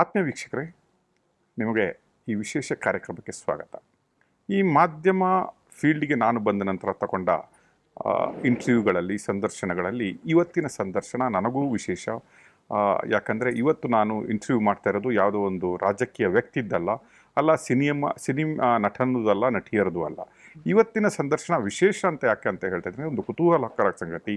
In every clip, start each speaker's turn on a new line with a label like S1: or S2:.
S1: ಆತ್ಮೀಯ ವೀಕ್ಷಕರೇ, ನಿಮಗೆ ಈ ವಿಶೇಷ ಕಾರ್ಯಕ್ರಮಕ್ಕೆ ಸ್ವಾಗತ. ಈ ಮಾಧ್ಯಮ ಫೀಲ್ಡ್ಗೆ ನಾನು ಬಂದ ನಂತರ ತಗೊಂಡ ಇಂಟರ್ವ್ಯೂಗಳಲ್ಲಿ, ಸಂದರ್ಶನಗಳಲ್ಲಿ ಇವತ್ತಿನ ಸಂದರ್ಶನ ನನಗೂ ವಿಶೇಷ. ಯಾಕಂದರೆ ಇವತ್ತು ನಾನು ಇಂಟರ್ವ್ಯೂ ಮಾಡ್ತಾ ಇರೋದು ಯಾವುದೋ ಒಂದು ರಾಜಕೀಯ ವ್ಯಕ್ತಿದ್ದಲ್ಲ, ಅಲ್ಲ ಸಿನಿಮಾ ನಟನದಲ್ಲ, ನಟಿಯರದು ಅಲ್ಲ. ಇವತ್ತಿನ ಸಂದರ್ಶನ ವಿಶೇಷ ಅಂತ ಯಾಕೆ ಅಂತ ಹೇಳ್ತಾ ಇದ್ದೀನಿ, ಒಂದು ಕುತೂಹಲಕರ ಸಂಗತಿ.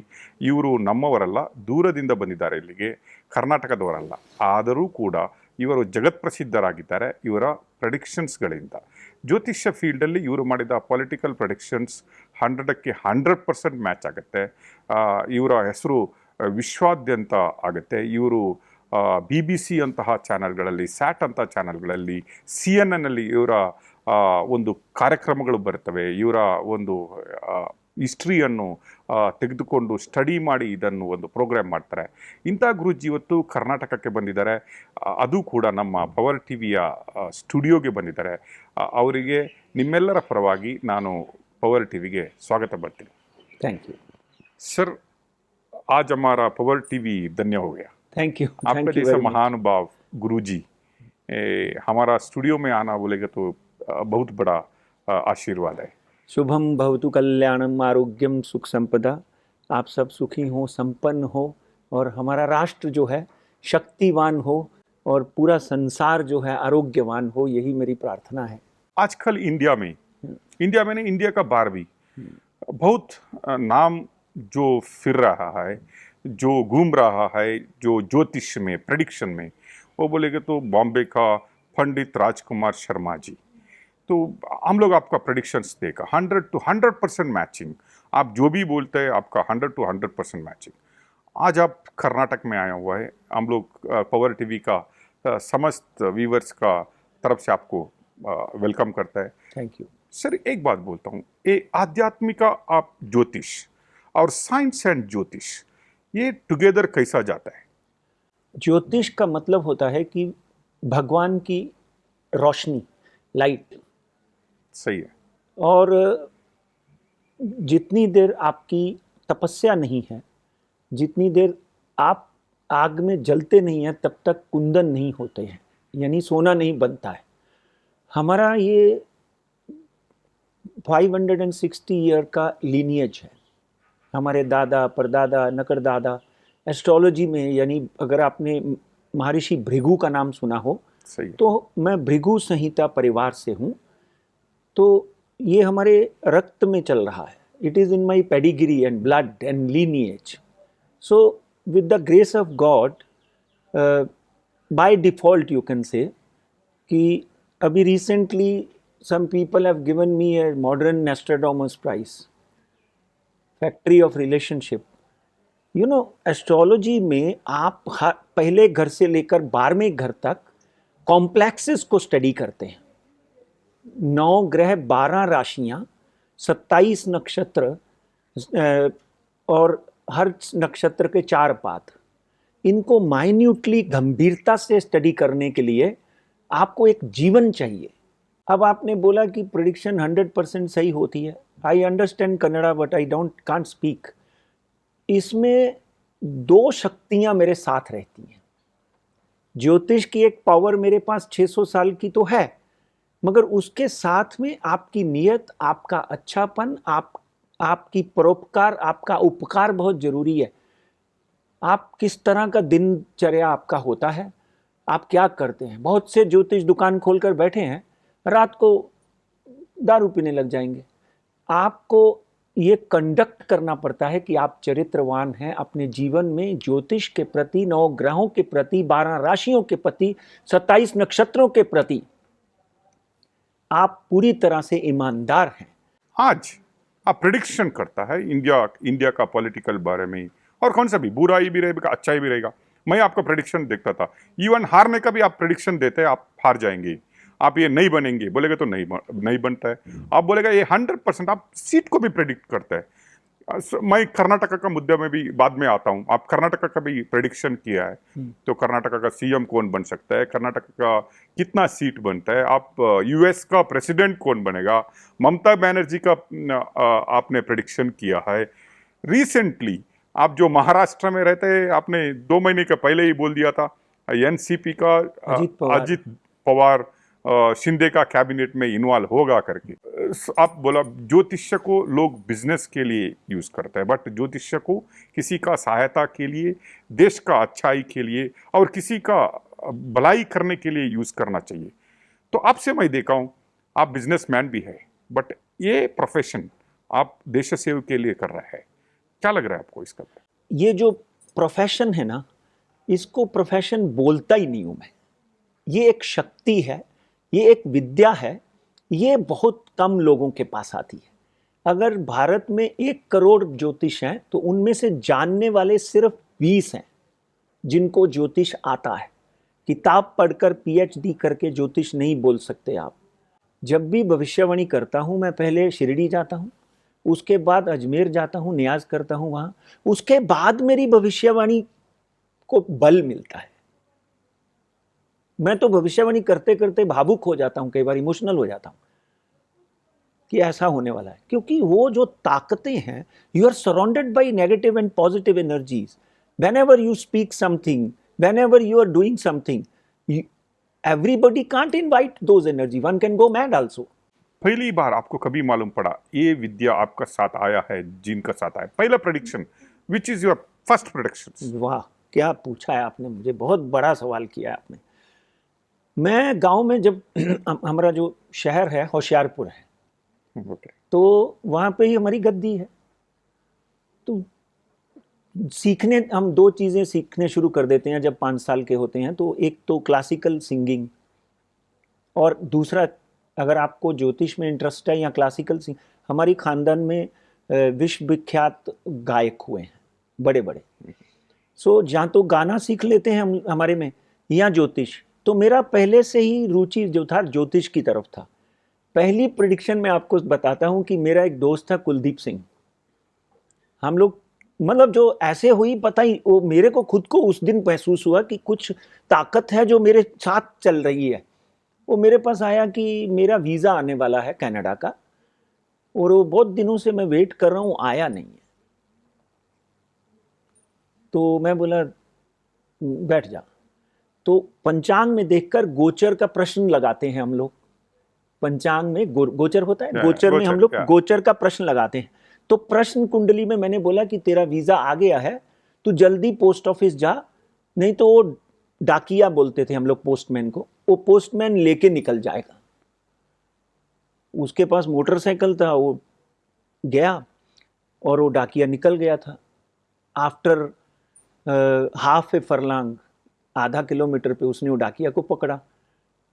S1: ಇವರು ನಮ್ಮವರಲ್ಲ, ದೂರದಿಂದ ಬಂದಿದ್ದಾರೆ ಇಲ್ಲಿಗೆ, ಕರ್ನಾಟಕದವರಲ್ಲ. ಆದರೂ ಕೂಡ ಇವರು ಜಗತ್ಪ್ರಸಿದ್ಧರಾಗಿದ್ದಾರೆ ಇವರ ಪ್ರೆಡಿಕ್ಷನ್ಸ್ಗಳಿಂದ. ಜ್ಯೋತಿಷ್ಯ ಫೀಲ್ಡಲ್ಲಿ ಇವರು ಮಾಡಿದ ಪೊಲಿಟಿಕಲ್ ಪ್ರೆಡಿಕ್ಷನ್ಸ್ 100ಕ್ಕೆ 100% ಮ್ಯಾಚ್ ಆಗುತ್ತೆ. ಇವರ ಹೆಸರು ವಿಶ್ವಾದ್ಯಂತ ಆಗುತ್ತೆ. ಇವರು BBC ಅಂತಹ ಚಾನಲ್ಗಳಲ್ಲಿ, ಸ್ಯಾಟ್ ಅಂತ ಚಾನಲ್ಗಳಲ್ಲಿ, CNN ಅಲ್ಲಿ ಇವರ ಒಂದು ಕಾರ್ಯಕ್ರಮಗಳು ಬರ್ತವೆ. ಇವರ ಒಂದು ಹಿಸ್ಟ್ರಿಯನ್ನು ತೆಗೆದುಕೊಂಡು ಸ್ಟಡಿ ಮಾಡಿ ಇದನ್ನು ಒಂದು ಪ್ರೋಗ್ರಾಮ್ ಮಾಡ್ತಾರೆ. ಇಂಥ ಗುರೂಜಿ ಇವತ್ತು ಕರ್ನಾಟಕಕ್ಕೆ ಬಂದಿದ್ದಾರೆ. ಅದು ಕೂಡ ನಮ್ಮ ಪವರ್ ಟಿವಿಯ ಸ್ಟುಡಿಯೋಗೆ ಬಂದಿದ್ದಾರೆ. ಅವರಿಗೆ ನಿಮ್ಮೆಲ್ಲರ ಪರವಾಗಿ ನಾನು ಪವರ್ ಟಿವಿಗೆ ಸ್ವಾಗತ ಬರ್ತೀನಿ.
S2: थैंक यू
S1: सर, आज हमारा पवर टीवी धन्य हो गया.
S2: थैंक यू
S1: आपका जैसा महानुभाव गुरुजी हमारा स्टूडियो में आना बोलेगा तो बहुत बड़ा आशीर्वाद है.
S2: शुभम भवतु कल्याणम आरोग्यम सुख संपदा. आप सब सुखी हो, संपन्न हो और हमारा राष्ट्र जो है शक्तिवान हो और पूरा संसार जो है आरोग्यवान हो, यही मेरी प्रार्थना है.
S1: आजकल इंडिया में नहीं, इंडिया का बाहर भी बहुत नाम जो फिर रहा है, जो घूम रहा है, जो ज्योतिष में, प्रेडिक्शन में, वो बोलेगे तो बॉम्बे का पंडित राजकुमार शर्मा जी. तो हम लोग आपका प्रेडिक्शंस देखा 100% मैचिंग. आप जो भी बोलते हैं आपका 100% मैचिंग. आज आप कर्नाटक में आया हुआ है. हम लोग पवर टीवी का समस्त व्यूवर्स का तरफ से आपको वेलकम करता है.
S2: Thank you
S1: sir. एक बात बोलता हूँ, ये आध्यात्मिका आप ज्योतिष और साइंस एंड ज्योतिष ये टुगेदर कैसा जाता है?
S2: ज्योतिष का मतलब होता है कि भगवान की रोशनी, लाइट.
S1: सही है.
S2: और जितनी देर आपकी तपस्या नहीं है, जितनी देर आप आग में जलते नहीं हैं, तब तक कुंदन नहीं होते हैं, यानी सोना नहीं बनता है. हमारा ये 560 ईयर का लीनियज है. हमारे दादा, परदादा, नकरदादा एस्ट्रोलॉजी में, यानी अगर आपने महर्षि भृगु का नाम सुना हो,
S1: सही है.
S2: तो मैं भृगु संहिता परिवार से हूँ. तो ये हमारे रक्त में चल रहा है. It is in my pedigree and blood and lineage. So with the grace of God, by default you can say कि अभी recently some people have given me a modern Nostradamus prize, factory of relationship. You know, astrology में आप पहले घर से लेकर 12वें घर तक कॉम्प्लेक्सेस को स्टडी करते हैं. 9 ग्रह, 12 राशियाँ, 27 नक्षत्र और हर नक्षत्र के 4 पाद. इनको माइन्यूटली गंभीरता से स्टडी करने के लिए आपको एक जीवन चाहिए. अब आपने बोला कि प्रेडिक्शन 100% सही होती है. I understand Kannada but I can't speak. इसमें 2 शक्तियाँ मेरे साथ रहती हैं. ज्योतिष की एक पावर मेरे पास 600 साल की तो है, मगर उसके साथ में आपकी नीयत, आपका अच्छापन, आपकी परोपकार, आपका उपकार बहुत ज़रूरी है. आप किस तरह का दिनचर्या आपका होता है, आप क्या करते हैं. बहुत से ज्योतिष दुकान खोलकर बैठे हैं, रात को दारू पीने लग जाएंगे. आपको ये कंडक्ट करना पड़ता है कि आप चरित्रवान हैं अपने जीवन में. ज्योतिष के प्रति, 9 ग्रहों के प्रति, 12 राशियों के प्रति, 27 नक्षत्रों के प्रति आप पूरी तरह से ईमानदार हैं.
S1: आज आप प्रेडिक्शन करता है इंडिया का पॉलिटिकल बारे में, और कौन सा भी, बुराई भी रहेगा, अच्छाई भी रहेगा. मैं आपका प्रेडिक्शन देखता था. इवन हारने का भी आप प्रेडिक्शन देते हैं, आप हार जाएंगे, आप ये नहीं बनेंगे बोलेगा तो नहीं बनता है. आप बोलेगा ये 100%. आप सीट को भी प्रेडिक्ट करते हैं. मैं कर्नाटका का मुद्दे में भी बाद में आता हूँ. आप कर्नाटका का भी प्रेडिक्शन किया है. तो कर्नाटका का CM कौन बन सकता है, कर्नाटका का कितना सीट बनता है, आप US का प्रेसिडेंट कौन बनेगा, ममता बनर्जी का आपने प्रेडिक्शन किया है. रिसेंटली आप जो महाराष्ट्र में रहते हैं, आपने 2 महीने के पहले ही बोल दिया था एनसीपी का अजित पवार शिंदे का कैबिनेट में इन्वॉल्व होगा करके। आप बोला ज्योतिष्य को लोग बिजनेस के लिए यूज करते हैं, बट ज्योतिष्य को किसी का सहायता के लिए, देश का अच्छाई के लिए और किसी का भलाई करने के लिए यूज करना चाहिए। तो आपसे मैं देखा हूं, आप बिजनेसमैन भी है, बट ये प्रोफेशन आप देश सेवा के लिए कर रहे हैं, क्या लग रहा है आपको इसका?
S2: ये जो प्रोफेशन है ना, इसको प्रोफेशन बोलता ही नहीं हूं मैं। ये एक शक्ति है, ये एक विद्या है, ये बहुत कम लोगों के पास आती है। अगर भारत में 1 करोड़ ज्योतिष हैं तो उनमें से जानने वाले सिर्फ 20 हैं जिनको ज्योतिष आता है। किताब पढ़कर पीएचडी करके ज्योतिष नहीं बोल सकते आप। जब भी भविष्यवाणी करता हूं, मैं पहले शिरडी जाता हूं, उसके बाद अजमेर जाता हूं, नियाज करता हूं वहां, उसके बाद मेरी भविष्यवाणी को बल मिलता है। मैं तो भविष्यवाणी करते करते भावुक हो जाता हूं, कई बार इमोशनल हो जाता हूं कि ऐसा होने वाला है, क्योंकि वो जो ताकतें हैं, you are surrounded by negative and positive energies. Whenever you speak something, whenever you are doing something, everybody can't invite those energy, one can go mad also।
S1: पहली बार आपको कभी मालूम पड़ा ये विद्या आपका साथ आया है, जिनका साथ आया? पहला prediction, which is your first prediction?
S2: वाह, क्या पूछा है आपने, मुझे बहुत बड़ा सवाल किया है आपने। मैं गांव में जब हमारा जो शहर है होशियारपुर है, तो वहां पे ही हमारी गद्दी है। तो सीखने, हम 2 चीज़ें सीखने शुरू कर देते हैं जब 5 साल के होते हैं। तो एक तो क्लासिकल सिंगिंग, और दूसरा अगर आपको ज्योतिष में इंटरेस्ट है या क्लासिकल सिंग, हमारी खानदान में विश्व विख्यात गायक हुए हैं बड़े बड़े। सो जहाँ तो गाना सीख लेते हैं हम हमारे में, या ज्योतिष। तो मेरा पहले से ही रुचि जो था ज्योतिष की तरफ था। पहली प्रेडिक्शन मैं आपको बताता हूँ कि मेरा एक दोस्त था कुलदीप सिंह। हम लोग मतलब जो ऐसे हुई पता ही, वो मेरे को खुद को उस दिन महसूस हुआ कि कुछ ताकत है जो मेरे साथ चल रही है। वो मेरे पास आया कि मेरा वीज़ा आने वाला है कनाडा का, और वो बहुत दिनों से मैं वेट कर रहा हूँ, आया नहीं है। तो मैं बोला बैठ जा। तो पंचांग में देखकर गोचर का प्रश्न लगाते हैं हम लोग। पंचांग में गोचर होता है, गोचर में हम लोग गोचर का प्रश्न लगाते हैं। तो प्रश्न कुंडली में मैंने बोला कि तेरा वीजा आ गया है, तू जल्दी पोस्ट ऑफिस जा, नहीं तो वो डाकिया बोलते थे हम लोग पोस्टमैन को, वो पोस्टमैन लेके निकल जाएगा। उसके पास मोटरसाइकिल था, वो गया और वो डाकिया निकल गया था। आफ्टर हाफ ए फरलांग, आधा किलोमीटर पे उसने वो डाकिया को पकड़ा।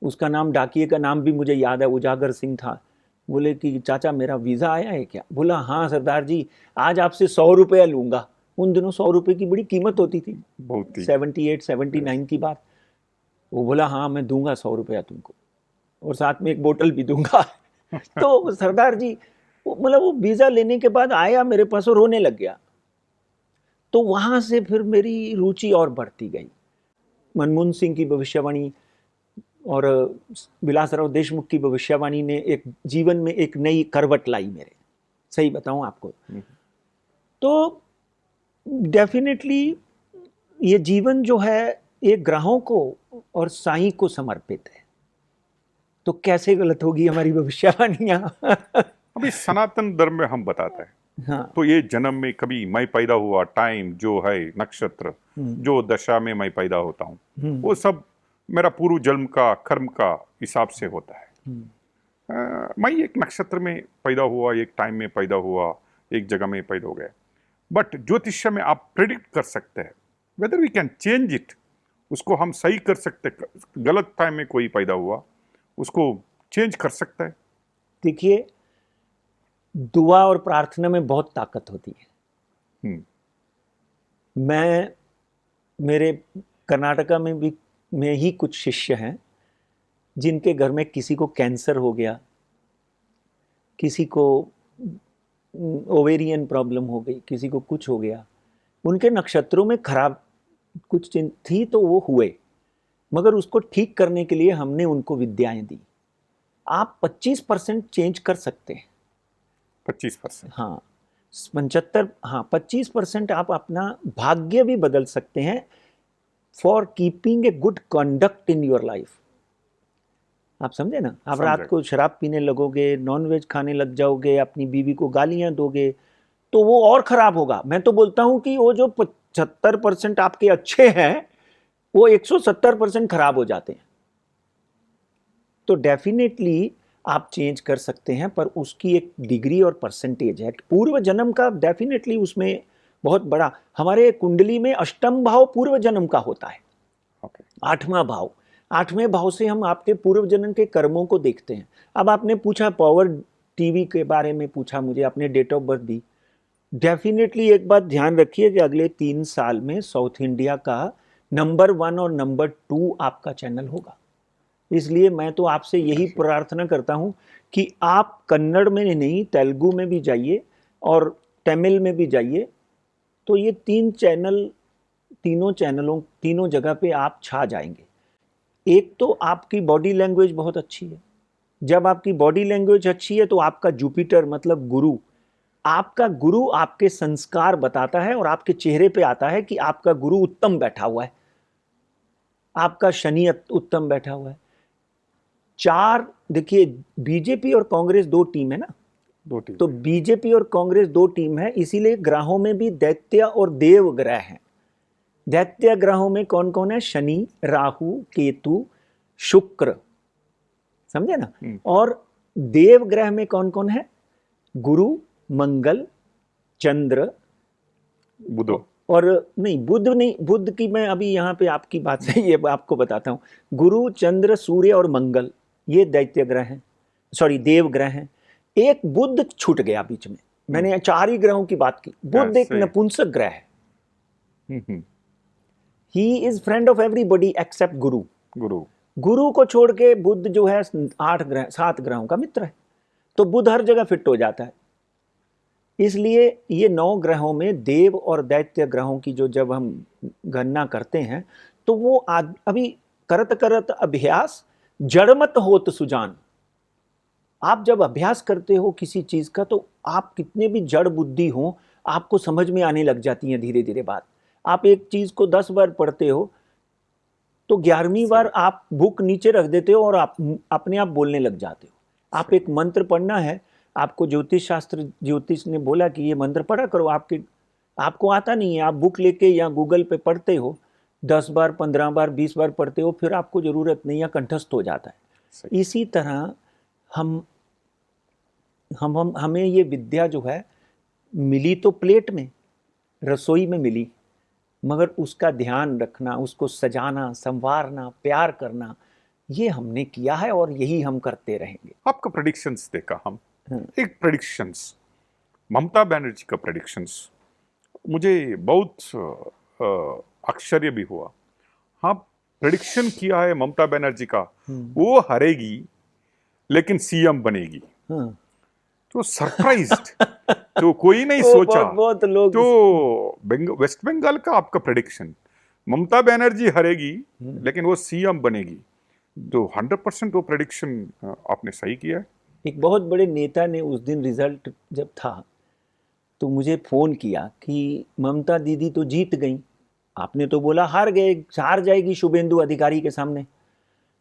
S2: उसका नाम, डाकिये का नाम भी मुझे याद है, उजागर सिंह था। बोले कि चाचा मेरा वीज़ा आया है क्या? बोला हाँ सरदार जी, आज आपसे 100 रुपया लूँगा। उन दिनों 100 रुपये की बड़ी कीमत होती थी, 78 79 की बात। वो बोला हाँ मैं दूंगा 100 रुपया तुमको, और साथ में एक बोतल भी दूंगा। तो सरदार जी मतलब वो वीज़ा लेने के बाद आया मेरे पास और रोने लग गया। तो वहाँ से फिर मेरी रुचि और बढ़ती गई। मनमोहन सिंह की भविष्यवाणी और विलासराव देशमुख की भविष्यवाणी ने एक जीवन में एक नई करवट लाई मेरे, सही बताऊं आपको। तो डेफिनेटली ये जीवन जो है ये ग्रहों को और साईं को समर्पित है। तो कैसे गलत होगी हमारी भविष्यवाणियां?
S1: अभी सनातन धर्म में हम बताते हैं,
S2: हाँ।
S1: तो ये जन्म में कभी मैं पैदा हुआ टाइम जो है, नक्षत्र जो दशा में मैं पैदा होता हूँ, वो सब मेरा पूर्व जन्म का कर्म का हिसाब से होता है। मैं एक नक्षत्र में पैदा हुआ, एक टाइम में पैदा हुआ, एक जगह में पैदा हो गया। बट ज्योतिष्य में आप प्रेडिक्ट कर सकते हैं, whether we can change it, उसको हम सही कर सकते। गलत टाइम में कोई पैदा हुआ, उसको चेंज कर सकता है।
S2: देखिए, दुआ और प्रार्थना में बहुत ताकत होती है। मेरे कर्नाटका में भी में ही कुछ शिष्य हैं जिनके घर में किसी को कैंसर हो गया, किसी को ओवेरियन प्रॉब्लम हो गई, किसी को कुछ हो गया। उनके नक्षत्रों में खराब कुछ थी तो वो हुए, मगर उसको ठीक करने के लिए हमने उनको विद्याएं दी। आप 25% चेंज कर सकते हैं।
S1: 25%?
S2: हाँ, 75, हाँ 25% आप अपना भाग्य भी बदल सकते हैं। For keeping a good conduct in your life. आप समझे ना, आप रात
S1: समझे।
S2: को शराब पीने लगोगे, नॉनवेज खाने लग जाओगे, अपनी बीवी को गालियां दोगे, तो वो और खराब होगा। मैं तो बोलता हूं कि वो जो 75% आपके अच्छे हैं, वो 170% खराब हो जाते हैं। तो डेफिनेटली आप चेंज कर सकते हैं, पर उसकी एक डिग्री और परसेंटेज है। पूर्व जन्म का डेफिनेटली उसमें बहुत बड़ा, हमारे कुंडली में अष्टम भाव पूर्व जन्म का होता है,
S1: ओके।
S2: 8वां भाव। 8वें भाव से हम आपके पूर्व जन्म के कर्मों को देखते हैं। अब आपने पूछा पावर टीवी के बारे में, पूछा मुझे, आपने डेट ऑफ बर्थ दी। डेफिनेटली एक बात ध्यान रखिए कि अगले 3 साल में साउथ इंडिया का नंबर 1 और नंबर 2 आपका चैनल होगा। इसलिए मैं तो आपसे यही प्रार्थना करता हूं कि आप कन्नड़ में नहीं, तेलुगु में भी जाइए और तमिल में भी जाइए, तो ये 3 चैनल, तीनों जगह पे आप छा जाएंगे। एक तो आपकी बॉडी लैंग्वेज बहुत अच्छी है। जब आपकी बॉडी लैंग्वेज अच्छी है तो आपका जुपिटर मतलब गुरु, आपका गुरु आपके संस्कार बताता है और आपके चेहरे पे आता है कि आपका गुरु उत्तम बैठा हुआ है, आपका शनि उत्तम बैठा हुआ है। 4, देखिए बीजेपी और कांग्रेस 2 टीम है ना,
S1: 2 टीम।
S2: तो बीजेपी और कांग्रेस 2 टीम है, इसीलिए ग्रहों में भी दैत्य और देव ग्रह हैं। दैत्य ग्रहों में कौन कौन है? शनि, राहु, केतु, शुक्र, समझे ना। और देव ग्रह में कौन कौन है? गुरु, मंगल, चंद्र,
S1: बुध।
S2: और नहीं बुध नहीं, बुध की मैं अभी यहाँ पे आपकी बात से ये आपको बताता हूँ। गुरु, चंद्र, सूर्य और मंगल, ये दैत्य ग्रह हैं, सॉरी देव ग्रह हैं। एक बुध छूट गया बीच में, मैंने 4 ही ग्रहों की बात की। बुध एक
S1: सही।
S2: नपुंसक ग्रह है।
S1: Hmm.
S2: He is friend of everybody except Guru.
S1: Guru.
S2: गुरु को छोड़ के बुध जो है 7 ग्रहों का मित्र है, तो बुध हर जगह फिट हो जाता है। इसलिए ये 9 ग्रहों में देव और दैत्य ग्रहों की जो जब हम गणना करते हैं, तो वो अभी करत करत अभ्यास जड़मत होत सुजान। आप जब अभ्यास करते हो किसी चीज का, तो आप कितने भी जड़ बुद्धि हो, आपको समझ में आने लग जाती है धीरे धीरे बात। आप एक चीज को 10 बार पढ़ते हो, तो 11वीं बार आप बुक नीचे रख देते हो और आप अपने आप बोलने लग जाते हो। आप एक मंत्र पढ़ना है, आपको ज्योतिष ने बोला कि ये मंत्र पढ़ा करो, आपको आता नहीं है, आप बुक लेके या गूगल पे पढ़ते हो, 10 बार, 15 बार, 20 बार पढ़ते हो, फिर आपको जरूरत नहीं है, कंठस्थ हो जाता है। इसी तरह हमें ये विद्या जो है मिली तो प्लेट में, रसोई में मिली, मगर उसका ध्यान रखना, उसको सजाना, संवारना, प्यार करना, ये हमने किया है और यही हम करते रहेंगे।
S1: आपका प्रेडिक्शंस देखा हम, एक प्रेडिक्शंस, ममता बनर्जी का प्रेडिक्शंस मुझे बहुत आश्चर्य भी हुआ। हाँ, प्रेडिक्शन किया है ममता बनर्जी का, वो हारेगी लेकिन सीएम बनेगी। तो सरप्राइज्ड, तो कोई नहीं सोचा।
S2: बहुत लोग।
S1: तो वेस्ट बंगाल का आपका प्रेडिक्शन, ममता बनर्जी हारेगी लेकिन वो सीएम बनेगी, तो 100% वो प्रेडिक्शन आपने सही किया है।
S2: एक बहुत बड़े नेता ने उस दिन रिजल्ट जब था, तो मुझे फोन किया कि ममता दीदी तो जीत गई, आपने तो बोला हार जाएगी शुभेंदु अधिकारी के सामने।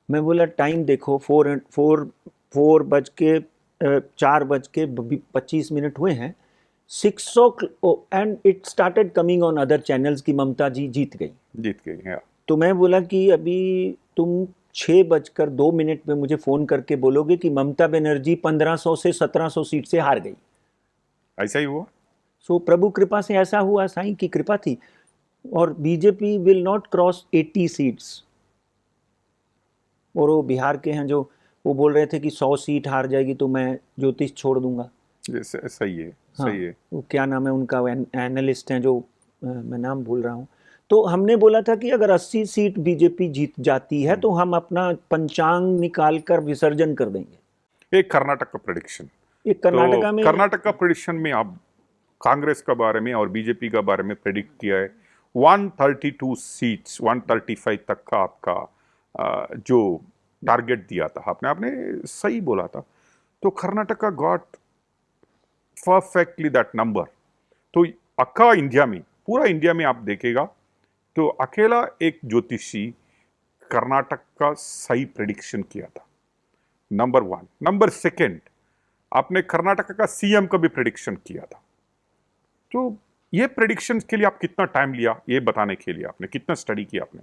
S2: मैं बोला टाइम देखो, 4:25 हुए हैं, 6 and it started coming on other channels की ममता जी जीत गई
S1: है।
S2: तो मैं बोला कि अभी तुम 6:02 पे मुझे फोन करके बोलोगे कि ममता बनर्जी 1500 से 1700 सीट से हार गई।
S1: ऐसा ही हुआ।
S2: सो प्रभु कृपा से ऐसा हुआ, साईं की कृपा थी। और BJP will not cross 80 seats. और वो बिहार के हैं जो वो बोल रहे थे कि 100 सीट हार जाएगी तो मैं ज्योतिष छोड़ दूंगा।
S1: सही है।
S2: हाँ,
S1: सही है।
S2: वो क्या नाम है उनका, एनालिस्ट हैं जो मैं नाम भूल रहा हूँ। तो हमने बोला था कि अगर 80 सीट बीजेपी जीत जाती है तो हम अपना पंचांग निकाल कर विसर्जन कर देंगे।
S1: एक कर्नाटक का प्रेडिक्शन,
S2: एक कर्नाटका में,
S1: कर्नाटक का प्रेडिक्शन में आप कांग्रेस का बारे में और बीजेपी का बारे में प्रेडिक्ट किया है 132 सीट्स, 135 तक का आपका जो टारगेट दिया था आपने सही बोला था। तो Karnataka got perfectly that number. तो अक्का इंडिया में, पूरा इंडिया में आप देखेगा तो अकेला एक ज्योतिषी कर्नाटक का सही प्रेडिक्शन किया था, नंबर 1। नंबर 2, आपने कर्नाटक का सीएम का भी प्रेडिक्शन किया था। तो ये प्रेडिक्शन के लिए आप कितना टाइम लिया, ये बताने के लिए आपने कितना स्टडी किया आपने?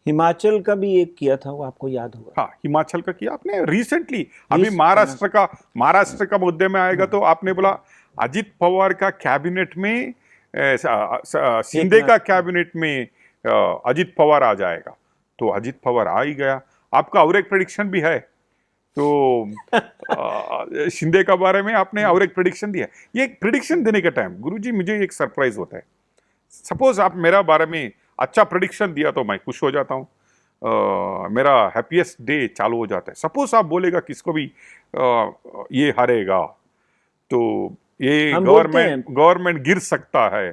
S2: हिमाचल का भी एक किया था, वो आपको याद होगा।
S1: हाँ, हिमाचल का किया आपने रिसेंटली। अभी
S2: Recent-
S1: महाराष्ट्र का मुद्दे में आएगा तो आपने बोला अजित पवार का कैबिनेट में शिंदे का कैबिनेट में अजित पवार आ जाएगा। तो अजित पवार आ ही गया। आपका और एक प्रेडिक्शन भी है, तो शिंदे का बारे में आपने और एक प्रेडिक्शन दिया। ये प्रेडिक्शन देने का टाइम गुरुजी मुझे एक सरप्राइज होता है। सपोज आप मेरा बारे में अच्छा प्रेडिक्शन दिया तो मैं खुश हो जाता हूँ, मेरा हैप्पीएस्ट डे चालू हो जाता है। सपोज आप बोलेगा किसको भी ये हारेगा तो ये
S2: हम बोलते हैं।
S1: गवर्नमेंट गिर सकता है,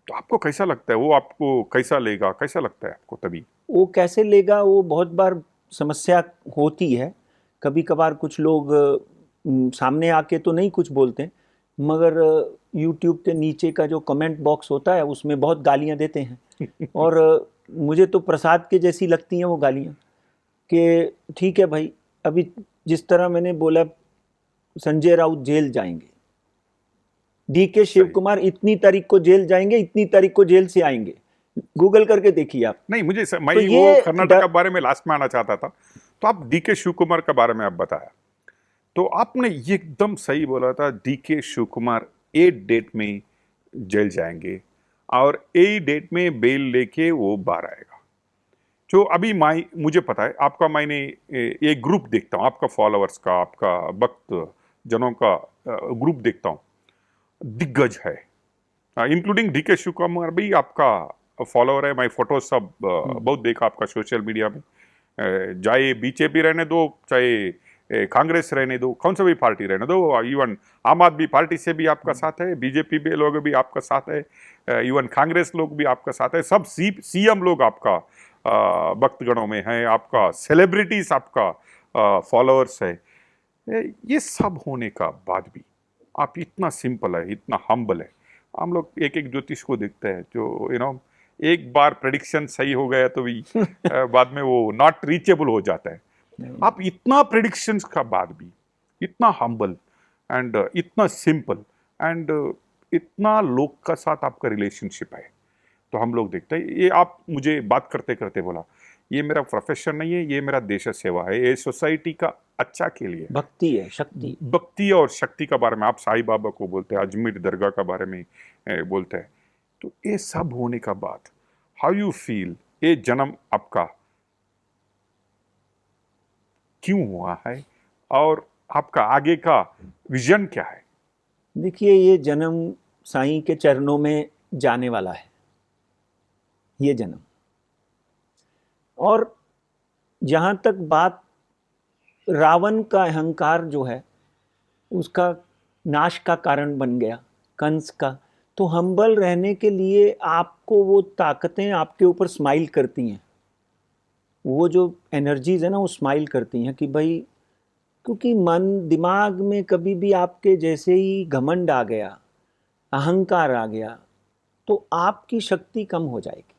S1: तो आपको कैसा लगता है? वो आपको कैसा लेगा, कैसा लगता है आपको? तभी
S2: वो कैसे लेगा, वो बहुत बार समस्या होती है। कभी कभार कुछ लोग सामने आके तो नहीं कुछ बोलते, मगर यूट्यूब के नीचे का जो कमेंट बॉक्स होता है उसमें बहुत गालियां देते हैं। और मुझे तो प्रसाद के जैसी लगती हैं वो गालियां, कि ठीक है भाई, अभी जिस तरह मैंने बोला संजय राउत जेल जाएंगे, डीके शिव कुमार इतनी तारीख को जेल जाएंगे, इतनी तारीख को जेल से आएंगे, गूगल करके देखिए आप।
S1: नहीं, मैं
S2: तो
S1: वो कर्नाटक के बारे में लास्ट में आना चाहता था। तो आप डीके शिव कुमार के बारे में आप बताया, तो आपने ये एकदम सही बोला था। डीके शिव कुमार 8 डेट में जेल जाएंगे और 8 डेट में बेल लेके वो बाहर आएगा। जो अभी मुझे पता है आपका, मैंने एक ग्रुप देखता हूँ आपका, फॉलोअर्स का, आपका भक्त जनों का ग्रुप देखता हूँ, दिग्गज है, इंक्लूडिंग डीके शिव कुमार भी आपका फॉलोअर है। मैं फोटो सब बहुत देखा आपका सोशल मीडिया में, चाहे बीजेपी रहने दो, चाहे कांग्रेस रहने दो, कौन सा भी पार्टी रहने दो, इवन आम आदमी पार्टी से भी आपका साथ है, बीजेपी भी लोग भी आपका साथ है, इवन कांग्रेस लोग भी आपका साथ है, सब सीएम लोग आपका भक्तगणों में है, आपका सेलिब्रिटीज आपका फॉलोअर्स है। ये सब होने का बाद भी आप इतना सिंपल है, इतना हम्बल है। हम लोग एक एक ज्योतिष को देखते हैं जो एक बार प्रेडिक्शन सही हो गया तो भी बाद में वो नॉट रीचेबल हो जाता है। आप इतना प्रेडिक्शंस का बाद भी इतना हम्बल एंड इतना सिंपल एंड इतना लोग का साथ आपका रिलेशनशिप है, तो हम लोग देखते हैं। ये आप मुझे बात करते करते बोला, ये मेरा प्रोफेशन नहीं है, ये मेरा देश सेवा है, ये सोसाइटी का अच्छा के लिए,
S2: भक्ति है, शक्ति।
S1: भक्ति और शक्ति का बारे में आप साईं बाबा को बोलते हैं, अजमेर दरगाह का बारे में बोलते हैं। तो ये सब होने का बाद हाउ यू फील, ये जन्म आपका क्यों हुआ है और आपका आगे का विजन क्या है?
S2: देखिए, ये जन्म साईं के चरणों में जाने वाला है, ये जन्म। और जहाँ तक बात रावण का अहंकार जो है उसका नाश का कारण बन गया, कंस का, तो हम्बल रहने के लिए आपको वो ताकतें आपके ऊपर स्माइल करती हैं, वो जो एनर्जीज है ना वो स्माइल करती हैं कि भाई, क्योंकि मन दिमाग में कभी भी आपके जैसे ही घमंड आ गया, अहंकार आ गया, तो आपकी शक्ति कम हो जाएगी।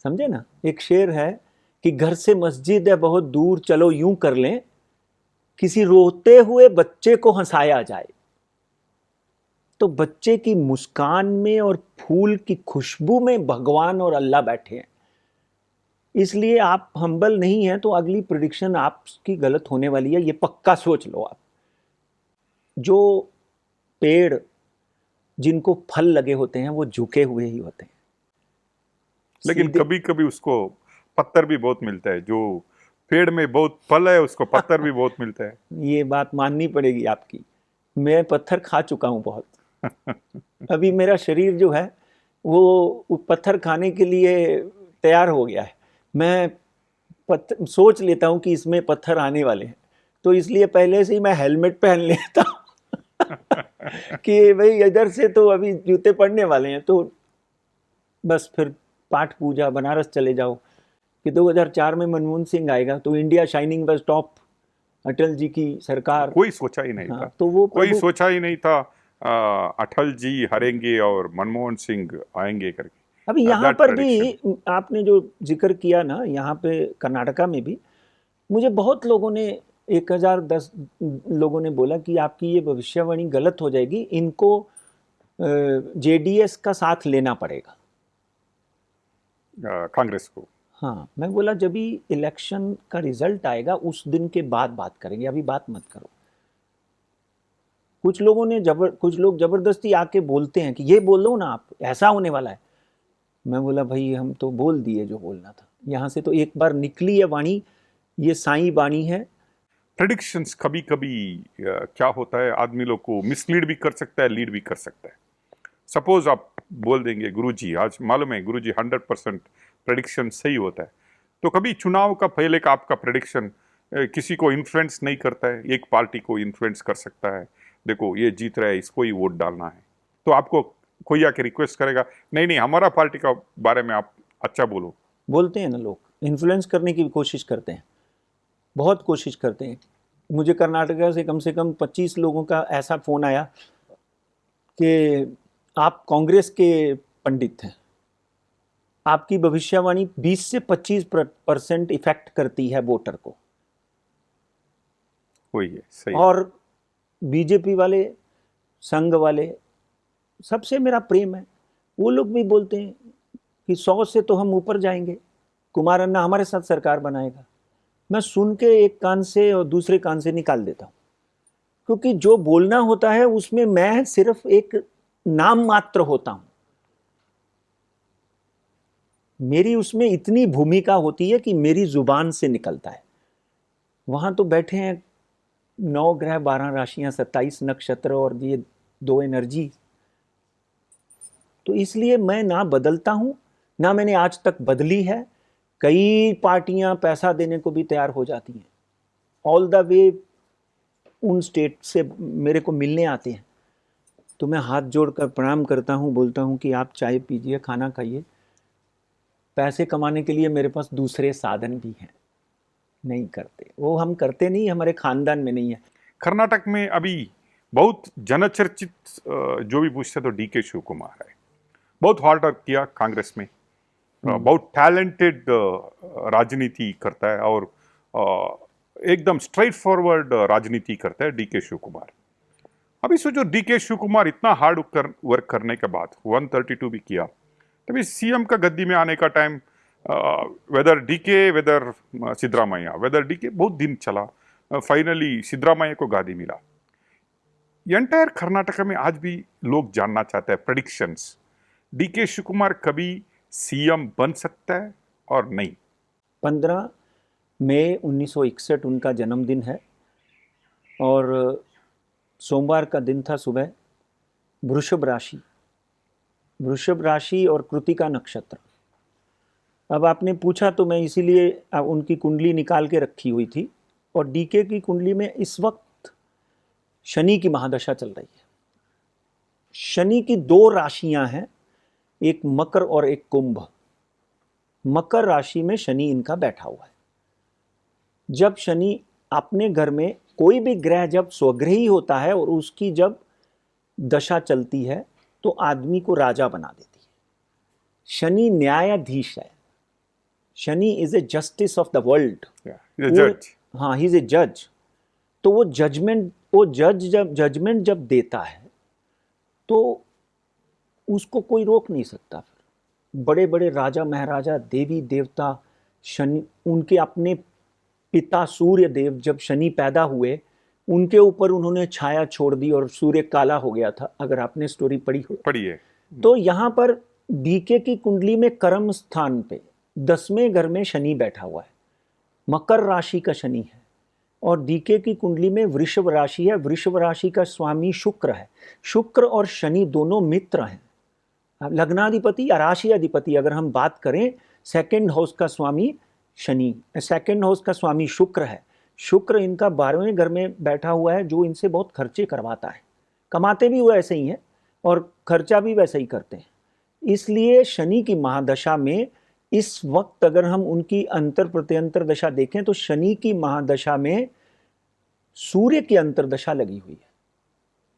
S2: समझे ना, एक शेर है कि घर से मस्जिद है बहुत दूर, चलो यूं कर लें, किसी रोते हुए बच्चे को हंसाया जाए। तो बच्चे की मुस्कान में और फूल की खुशबू में भगवान और अल्लाह बैठे हैं। इसलिए आप हम्बल नहीं हैं तो अगली प्रेडिक्शन आपकी गलत होने वाली है, ये पक्का सोच लो आप। जो पेड़ जिनको फल लगे होते हैं वो झुके हुए ही होते हैं,
S1: लेकिन कभी कभी उसको पत्थर भी बहुत मिलता है। जो पेड़ में बहुत फल है उसको पत्थर भी बहुत मिलता है।
S2: ये बात माननी पड़ेगी आपकी, मैं पत्थर खा चुका हूं बहुत। अभी मेरा शरीर जो है वो पत्थर खाने के लिए तैयार हो गया है। मैं पत्थर सोच लेता हूं कि इसमें पत्थर आने वाले हैं, तो इसलिए पहले से ही मैं हेलमेट पहन लेता हूं कि भाई इधर से तो अभी जूते पड़ने वाले हैं, तो बस फिर पाठ पूजा बनारस चले जाओ कि 2004 में मनमोहन सिंह आएगा तो इंडिया शाइनिंग बस टॉप, अटल जी की सरकार।
S1: कोई सोचा ही नहीं
S2: हाँ,
S1: था,
S2: तो वो
S1: कोई सोचा ही नहीं था अटल जी हारेंगे और मनमोहन सिंह आएंगे करके।
S2: अभी यहाँ
S1: that
S2: पर
S1: prediction.
S2: भी आपने जो जिक्र किया ना, यहाँ पे कर्नाटका में भी मुझे बहुत लोगों ने 1010 लोगों ने बोला कि आपकी ये भविष्यवाणी गलत हो जाएगी, इनको जेडीएस का साथ लेना पड़ेगा।
S1: कांग्रेस को।
S2: हाँ, मैं बोला जब भी इलेक्शन का रिजल्ट आएगा उस दिन के बाद बात करेंगे, अभी बात मत करो। कुछ लोग जबरदस्ती आके बोलते हैं कि ये बोलो ना आप, ऐसा होने वाला है। मैं बोला भाई हम तो बोल दिए जो बोलना था, यहाँ से तो एक बार निकली है वाणी, ये साई वाणी है।
S1: प्रेडिक्शंस कभी कभी क्या होता है, आदमी लोग को मिसलीड भी कर सकता है, लीड भी कर सकता है। सपोज आप बोल देंगे गुरुजी, आज मालूम है गुरुजी 100% प्रेडिक्शन सही होता है, तो कभी चुनाव का पहले का आपका प्रेडिक्शन किसी को इन्फ्लुएंस नहीं करता है, एक पार्टी को इन्फ्लुएंस कर सकता है, देखो ये जीत रहा है इसको ही वोट डालना है, तो आपको कोई आके रिक्वेस्ट करेगा नहीं नहीं हमारा पार्टी का बारे में आप अच्छा बोलो।
S2: बोलते हैं ना लोग, इन्फ्लुएंस करने की कोशिश करते हैं, बहुत कोशिश करते हैं। मुझे कर्नाटका से कम 25 लोगों का ऐसा फ़ोन आया कि आप कांग्रेस के पंडित हैं, आपकी भविष्यवाणी 20 से 25% इफेक्ट करती है वोटर को।
S1: वही है सही।
S2: और बीजेपी वाले, संघ वाले, सबसे मेरा प्रेम है। वो लोग भी बोलते हैं कि 100 से तो हम ऊपर जाएंगे, कुमार अन्ना हमारे साथ सरकार बनाएगा। मैं सुन के एक कान से और दूसरे कान से निकाल देता हूँ, क्योंकि जो बोलना होता है उसमें मैं सिर्फ एक नाम मात्र होता हूँ। मेरी उसमें इतनी भूमिका होती है कि मेरी जुबान से निकलता है। वहाँ तो बैठे हैं 9 ग्रह, 12 राशियाँ, 27 नक्षत्र और ये 2 एनर्जी। तो इसलिए मैं ना बदलता हूँ, ना मैंने आज तक बदली है। कई पार्टियां पैसा देने को भी तैयार हो जाती हैं, ऑल द वे उन स्टेट से मेरे को मिलने आते हैं, तो मैं हाथ जोड़कर प्रणाम करता हूँ, बोलता हूँ कि आप चाय पीजिए, खाना खाइए। पैसे कमाने के लिए मेरे पास दूसरे साधन भी हैं। नहीं करते वो, हम करते नहीं, हमारे खानदान में नहीं है।
S1: कर्नाटक में अभी बहुत जनचर्चित जो भी पूछते तो डीके शिव कुमार है, बहुत हार्ड वर्क किया कांग्रेस में, बहुत टैलेंटेड राजनीति करता है और एकदम स्ट्रेट फॉरवर्ड राजनीति करता है डीके शिव कुमार। अभी सोचो डीके शिव कुमार इतना हार्ड वर्क करने के बाद 132 भी किया, तभी सीएम का गद्दी में आने का time whether DK whether Siddaramaiah, whether DK बहुत दिन चला, फाइनली सिद्धरामैया को गादी मिला। एंटायर कर्नाटका में आज भी लोग जानना चाहते हैं प्रेडिक्शंस, डीके शिव कुमार कभी सीएम बन सकता है और नहीं।
S2: 15 मई 1961 उनका जन्मदिन है और सोमवार का दिन था सुबह। वृषभ राशि और कृतिका नक्षत्र। अब आपने पूछा तो मैं इसीलिए उनकी कुंडली निकाल के रखी हुई थी, और डीके की कुंडली में इस वक्त शनि की महादशा चल रही है। शनि की 2 राशियां हैं, एक मकर और एक कुंभ। मकर राशि में शनि इनका बैठा हुआ है। जब शनि अपने घर में, कोई भी ग्रह जब स्वग्रही होता है और उसकी जब दशा चलती है तो आदमी को राजा बना देती है। शनि न्यायाधीश है, Shani is a justice of the world. हाँ, ही इज ए जज। तो वो जजमेंट जब देता है तो उसको कोई रोक नहीं सकता। फिर बड़े बड़े राजा महाराजा, देवी देवता, शनि, उनके अपने पिता सूर्य देव जब शनि पैदा हुए, उनके ऊपर उन्होंने छाया छोड़ दी और सूर्य काला हो गया था, अगर आपने स्टोरी पढ़ी
S1: है।
S2: तो यहाँ पर डीके की कुंडली में कर्म स्थान पे 10वें घर में शनि बैठा हुआ है, मकर राशि का शनि है। और डीके की कुंडली में वृषभ राशि है, वृषभ राशि का स्वामी शुक्र है। शुक्र और शनि दोनों मित्र हैं। लग्नाधिपति या राशि अधिपति अगर हम बात करें, सेकंड हाउस का स्वामी शनि, सेकंड हाउस का स्वामी शुक्र है। शुक्र इनका 12वें घर में बैठा हुआ है, जो इनसे बहुत खर्चे करवाता है। कमाते भी वो ऐसे ही हैं और खर्चा भी वैसे ही करते हैं। इसलिए शनि की महादशा में इस वक्त अगर हम उनकी अंतर प्रत्यंतर दशा देखें तो शनि की महादशा में सूर्य की अंतरदशा लगी हुई है।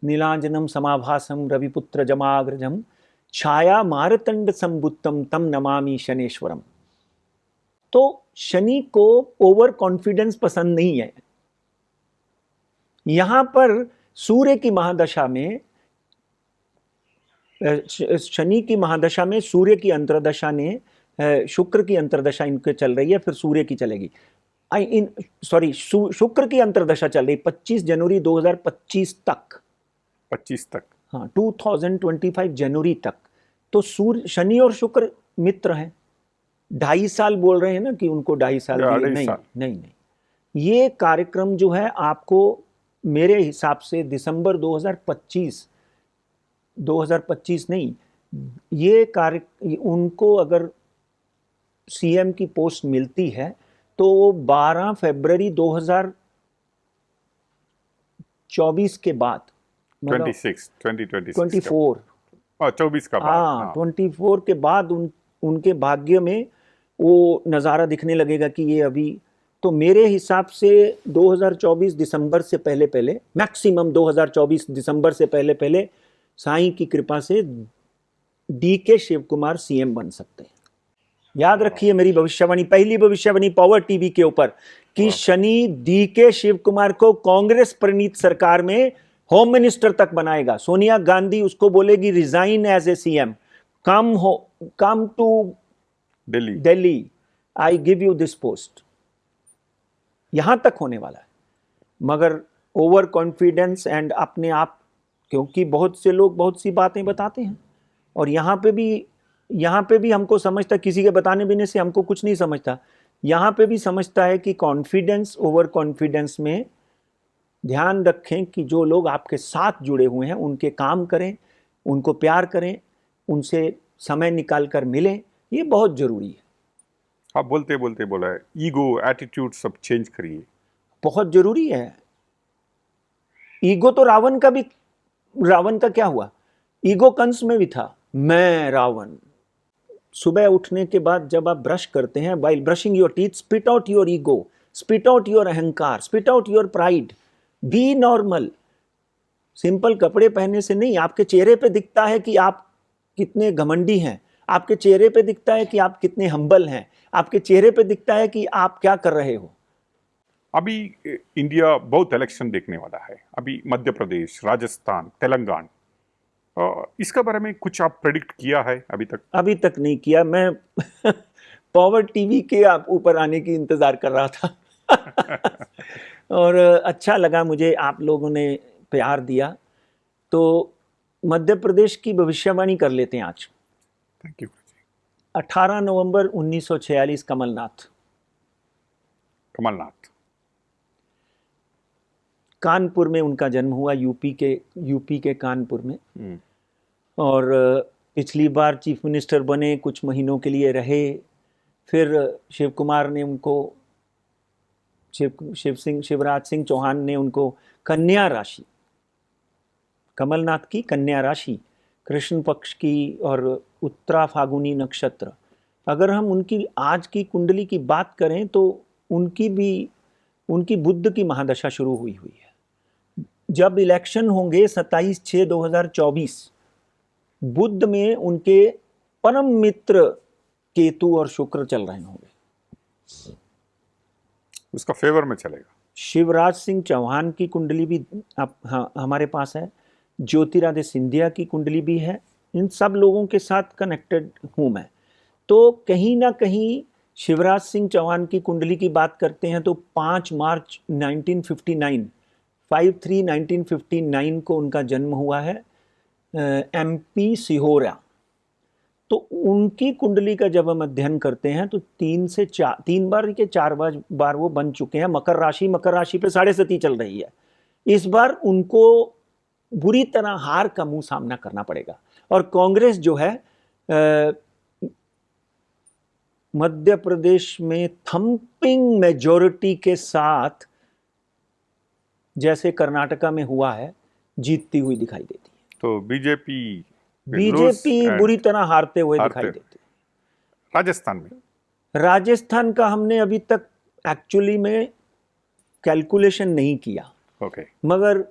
S2: नीलांजनम समाभासम रविपुत्र जमाग्रजम छाया मारतंड संबुत्तम तम नमामि शनेश्वरम। तो शनि को ओवर कॉन्फिडेंस पसंद नहीं है। यहां पर सूर्य की महादशा में, शनि की महादशा में सूर्य की अंतर्दशा ने, शुक्र की अंतर्दशा इनके चल रही है, फिर सूर्य की चलेगी। शुक्र की अंतर्दशा चल रही 25 जनवरी 2025 तक,
S1: 25 तक,
S2: हाँ 2025 जनवरी तक। तो सूर्य, शनि और शुक्र मित्र हैं। 2.5 साल बोल रहे हैं ना कि उनको 2.5 साल
S1: या
S2: दिए,
S1: 2.5
S2: नहीं
S1: साल।
S2: नहीं नहीं, ये कार्यक्रम जो है आपको मेरे हिसाब से दिसंबर 2025 नहीं, ये कार्य उनको अगर सीएम की पोस्ट मिलती है तो वो 12 फरवरी 2024 के बाद,
S1: 2024 24 का बाद,
S2: हाँ 24 के बाद उनके भाग्य में वो नज़ारा दिखने लगेगा कि ये अभी, तो मेरे हिसाब से 2024 दिसंबर से पहले पहले, मैक्सिमम 2024 दिसंबर से पहले पहले साईं की कृपा से डीके शिव कुमार सीएम बन सकते हैं। याद रखिए मेरी भविष्यवाणी, पहली भविष्यवाणी पावर टीवी के ऊपर, कि शनि डीके शिव कुमार को कांग्रेस प्रणीत सरकार में होम मिनिस्टर तक बनाएगा। सोनिया गांधी उसको बोलेगी resign as a CM, come to Delhi, I give you this post. यहां तक होने वाला है। मगर ओवर कॉन्फिडेंस एंड अपने आप, क्योंकि बहुत से लोग बहुत सी बातें बताते हैं, और यहाँ पे भी हमको समझता, किसी के बताने बिना से हमको कुछ नहीं समझता, यहाँ पे भी समझता है कि कॉन्फिडेंस, ओवर कॉन्फिडेंस में ध्यान रखें कि जो लोग आपके साथ जुड़े हुए हैं उनके काम करें, उनको प्यार करें, उनसे समय निकाल कर मिलें, ये बहुत जरूरी है।
S1: आप बोलते बोलते बोला है, ईगो, एटीट्यूड सब चेंज करिए,
S2: बहुत जरूरी है। ईगो तो रावण का क्या हुआ? ईगो कंस में भी था, मैं रावण। सुबह उठने के बाद जब आप ब्रश करते हैं, while brushing your teeth, spit out your ego, spit out your अहंकार, spit out your pride, be normal। Simple कपड़े पहनने से नहीं, आपके चेहरे पे दिखता है कि आप कितने घमंडी हैं, आपके चेहरे पे दिखता है कि आप कितने हम्बल हैं, आपके चेहरे पे दिखता है कि आप क्या कर रहे हो।
S1: अभी इंडिया बहुत इलेक्शन देखने वाला है, अभी मध्य प्रदेश, राजस्थान, तेलंगाना, इसका बारे में कुछ आप प्रेडिक्ट किया है अभी तक?
S2: अभी तक नहीं किया, मैं पावर टीवी के आप ऊपर आने की इंतजार कर रहा था और अच्छा लगा मुझे, आप लोगों ने प्यार दिया। तो मध्य प्रदेश की भविष्यवाणी कर लेते हैं आज।
S1: Thank you.
S2: 18 नवंबर 1946 कमलनाथ, कानपुर में उनका जन्म हुआ, यूपी के कानपुर में। और पिछली बार चीफ मिनिस्टर बने, कुछ महीनों के लिए रहे, फिर शिव कुमार ने उनको, शिवराज सिंह चौहान ने उनको कन्या राशि, कमलनाथ की कन्या राशि, कृष्ण पक्ष की और उत्तरा फागुनी नक्षत्र। अगर हम उनकी आज की कुंडली की बात करें तो उनकी बुध की महादशा शुरू हुई है। जब इलेक्शन होंगे 27/6/2024, बुध में उनके परम मित्र केतु और शुक्र चल रहे होंगे,
S1: उसका फेवर में चलेगा।
S2: शिवराज सिंह चौहान की कुंडली भी हमारे पास है, ज्योतिरादित्य सिंधिया की कुंडली भी है। इन सब लोगों के साथ कनेक्टेड हूँ मैं। तो कहीं ना कहीं शिवराज सिंह चौहान की कुंडली की बात करते हैं तो 5 मार्च 1959 को उनका जन्म हुआ है, एमपी सिहोरा। तो उनकी कुंडली का जब हम अध्ययन करते हैं तो 3 बार के 4 बार वो बन चुके हैं। मकर राशि पे 7.5 चल रही है। इस बार उनको बुरी तरह हार का मुंह सामना करना पड़ेगा। और कांग्रेस जो है मध्य प्रदेश में थंपिंग मेजॉरिटी के साथ, जैसे कर्नाटका में हुआ है, जीतती हुई दिखाई देती है।
S1: तो बीजेपी
S2: बुरी तरह हारते हुए दिखाई देती है।
S1: राजस्थान
S2: का हमने अभी तक एक्चुअली में कैलकुलेशन नहीं किया।
S1: ओके।
S2: मगर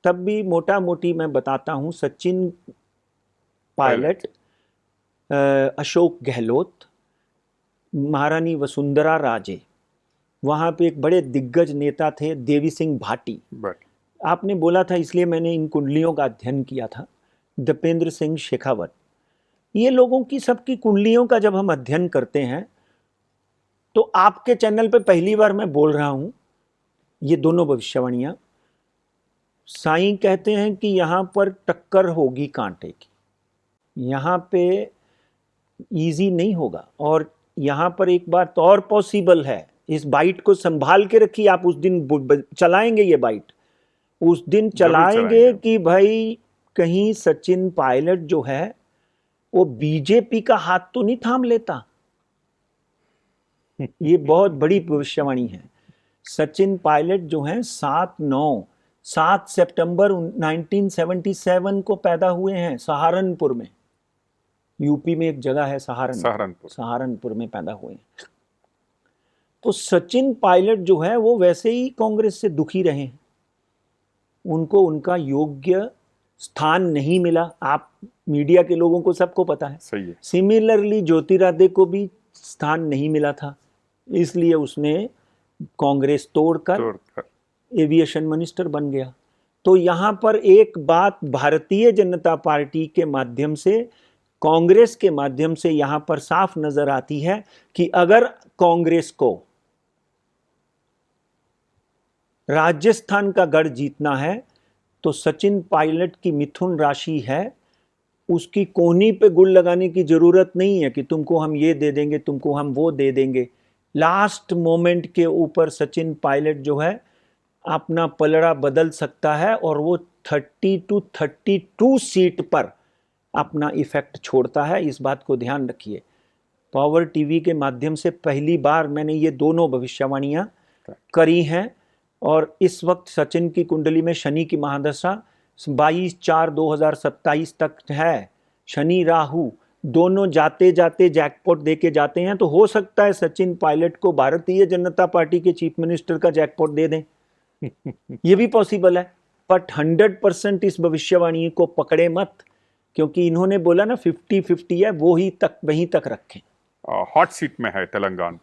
S2: तब भी मोटा मोटी मैं बताता हूँ, सचिन पायलट, अशोक गहलोत, महारानी वसुंधरा राजे, वहाँ पे एक बड़े दिग्गज नेता थे देवी सिंह भाटी।
S1: बट
S2: आपने बोला था इसलिए मैंने इन कुंडलियों का अध्ययन किया था। दीपेंद्र सिंह शेखावत, ये लोगों की सबकी कुंडलियों का जब हम अध्ययन करते हैं तो आपके चैनल पे पहली बार मैं बोल रहा हूँ ये दोनों भविष्यवाणियाँ। साईं कहते हैं कि यहाँ पर टक्कर होगी कांटे की, यहाँ पे इजी नहीं होगा, और यहाँ पर एक बात और पॉसिबल है। इस बाइट को संभाल के रखिए, आप उस दिन चलाएंगे ये बाइट, उस दिन चलाएंगे कि भाई कहीं सचिन पायलट जो है वो बीजेपी का हाथ तो नहीं थाम लेता। ये बहुत बड़ी भविष्यवाणी है। सचिन पायलट जो हैं 7 सितंबर 1977 को पैदा हुए हैं सहारनपुर में, यूपी में एक जगह है सहारनपुर में पैदा हुए हैं। तो सचिन पायलट जो है वो वैसे ही कांग्रेस से दुखी रहे हैं, उनको उनका योग्य स्थान नहीं मिला। आप मीडिया के लोगों को सबको पता है।
S1: सही है।
S2: सिमिलरली ज्योतिरादित्य को भी स्थान नहीं मिला था, इसलिए उसने कांग्रेस तोड़कर एविएशन मिनिस्टर बन गया। तो यहाँ पर एक बात भारतीय जनता पार्टी के माध्यम से, कांग्रेस के माध्यम से यहाँ पर साफ नजर आती है कि अगर कांग्रेस को राजस्थान का गढ़ जीतना है तो सचिन पायलट की मिथुन राशि है, उसकी कोहनी पे गुड़ लगाने की जरूरत नहीं है कि तुमको हम ये दे देंगे, तुमको हम वो दे देंगे। लास्ट मोमेंट के ऊपर सचिन पायलट जो है अपना पलड़ा बदल सकता है और वो 30 to 32 सीट पर अपना इफेक्ट छोड़ता है। इस बात को ध्यान रखिए। पावर टीवी के माध्यम से पहली बार मैंने ये दोनों भविष्यवाणियां करी हैं, और इस वक्त सचिन की कुंडली में शनि की महादशा 22/4/2027 तक है। शनि राहु दोनों जाते जाते जैकपॉट देके जाते हैं, तो हो सकता है सचिन पायलट को भारतीय जनता पार्टी के चीफ मिनिस्टर का जैकपॉट दे दें। ये भी पॉसिबल है, बट 100% इस भविष्यवाणी को पकड़े मत, क्योंकि इन्होंने बोला ना 50-50 है, वो ही तक वहीं तक रखें।
S1: हॉट सीट में है तेलंगाना,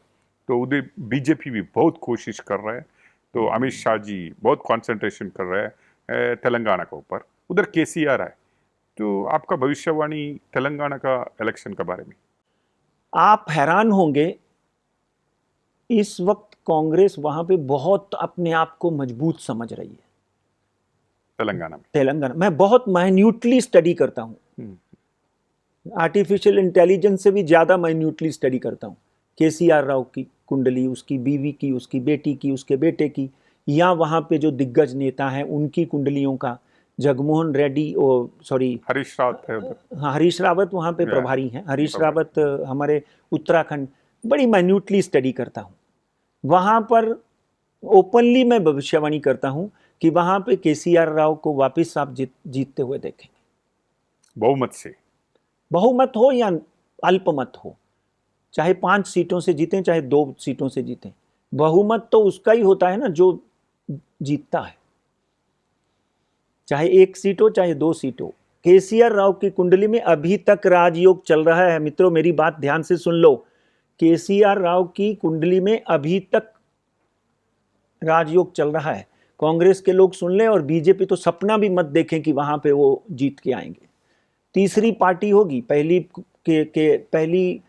S1: तो उधर बीजेपी भी बहुत कोशिश कर रहे हैं, तो अमित शाह जी बहुत कंसंट्रेशन कर रहे हैं तेलंगाना के ऊपर। उधर केसीआर है, तो आपका भविष्यवाणी तेलंगाना का इलेक्शन के बारे में?
S2: आप हैरान होंगे, इस वक्त कांग्रेस वहां पे बहुत अपने आप को मजबूत समझ रही है। तेलंगाना मैं बहुत माइन्यूटली स्टडी करता हूं, आर्टिफिशियल इंटेलिजेंस से भी ज्यादा माइन्यूटली स्टडी करता हूं। केसीआर राव की कुंडली, उसकी बीवी की, उसकी बेटी की, उसके बेटे की, या वहां पे जो दिग्गज नेता हैं उनकी कुंडलियों का। जगमोहन रेड्डी,
S1: हरीश रावत है उधर।
S2: हाँ, हरीश रावत वहाँ पे प्रभारी हैं। हरीश रावत हमारे उत्तराखंड, बड़ी माइन्यूटली स्टडी करता हूँ। वहाँ पर ओपनली मैं भविष्यवाणी करता हूँ कि वहाँ पे केसीआर राव को वापस आप जीतते हुए देखेंगे,
S1: बहुमत से।
S2: बहुमत हो या अल्पमत हो, चाहे 5 सीटों से जीतें चाहे 2 सीटों से जीतें, बहुमत तो उसका ही होता है ना जो जीतता है, चाहे 1 सीट हो चाहे 2 सीट हो। केसीआर राव की कुंडली में अभी तक राजयोग चल रहा है। मित्रों, मेरी बात ध्यान से सुन लो। केसीआर राव की कुंडली में अभी तक राजयोग चल रहा है। कांग्रेस के लोग सुन लें, और बीजेपी तो सपना भी मत देखें कि वहां पे वो जीत के आएंगे। तीसरी पार्टी होगी, पहली